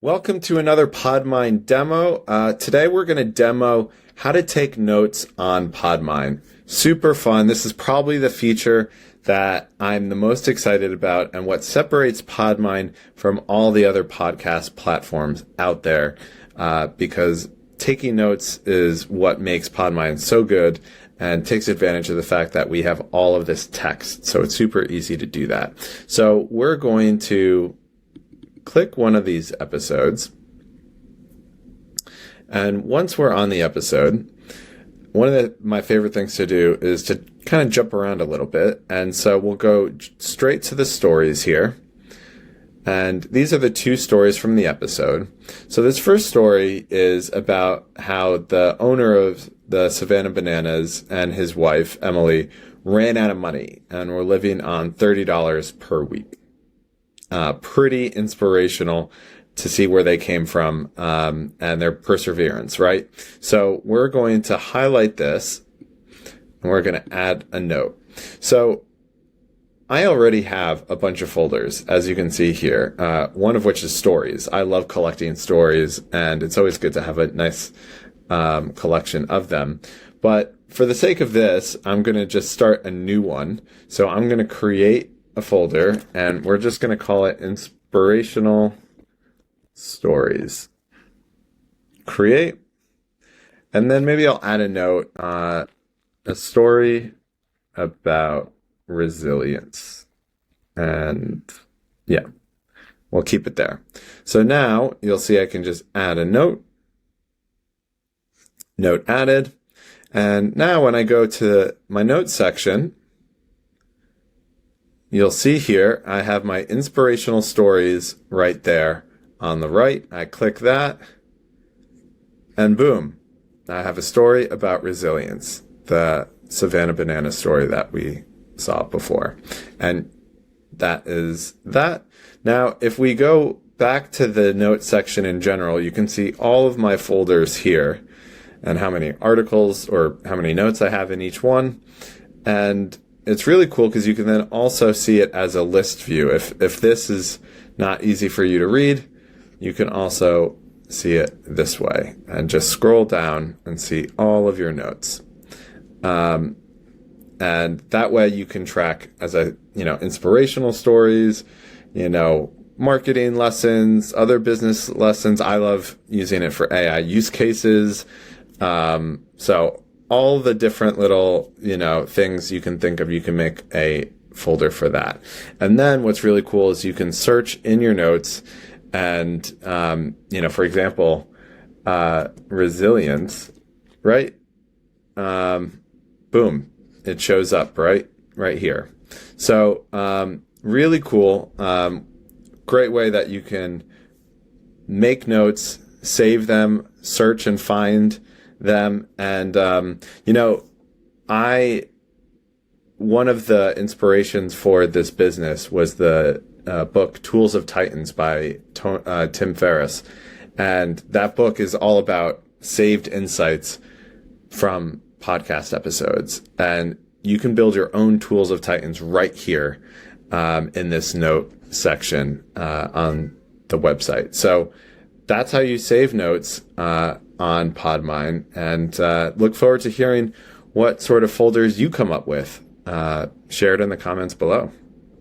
Welcome to another PodMine demo. Today we're going to demo how to take notes on PodMine. Super fun. This is probably the feature that I'm the most excited about and what separates PodMine from all the other podcast platforms out there, because taking notes is what makes PodMine so good and takes advantage of the fact that we have all of this text. So it's super easy to do that. So we're going to click one of these episodes. And once we're on the episode, one of my favorite things to do is to kind of jump around a little bit. And so we'll go straight to the stories here. And these are the two stories from the episode. So this first story is about how the owner of the Savannah Bananas and his wife, Emily, ran out of money and were living on $30 per week. Pretty inspirational to see where they came from and their perseverance, right? So we're going to highlight this and we're going to add a note. So I already have a bunch of folders, as you can see here, one of which is stories. I love collecting stories, and it's always good to have a nice collection of them. But for the sake of this, I'm going to just start a new one. So I'm going to create a folder, and we're just going to call it Inspirational Stories. Create. And then maybe I'll add a note, a story about resilience. And yeah, we'll keep it there. So now you'll see I can just add a note. Note added. And now when I go to my notes section, you'll see here, I have my inspirational stories right there on the right. I click that, and boom, I have a story about resilience, the Savannah Banana story that we saw before. And that is that. Now, if we go back to the notes section in general, you can see all of my folders here and how many articles or how many notes I have in each one. And it's really cool because you can then also see it as a list view. If this is not easy for you to read, you can also see it this way and just scroll down and see all of your notes. And that way you can track inspirational stories, marketing lessons, other business lessons. I love using it for AI use cases. So all the different little, things you can think of, you can make a folder for that. And then what's really cool is you can search in your notes and, for example, resilience, right? Boom, it shows up right here. So, really cool. Great way that you can make notes, save them, search and find them. And, one of the inspirations for this business was the book Tools of Titans by Tim Ferriss. And that book is all about saved insights from podcast episodes. And you can build your own Tools of Titans right here in this note section on the website. So that's how you save notes on PodMine, and look forward to hearing what sort of folders you come up with. Share it in the comments below.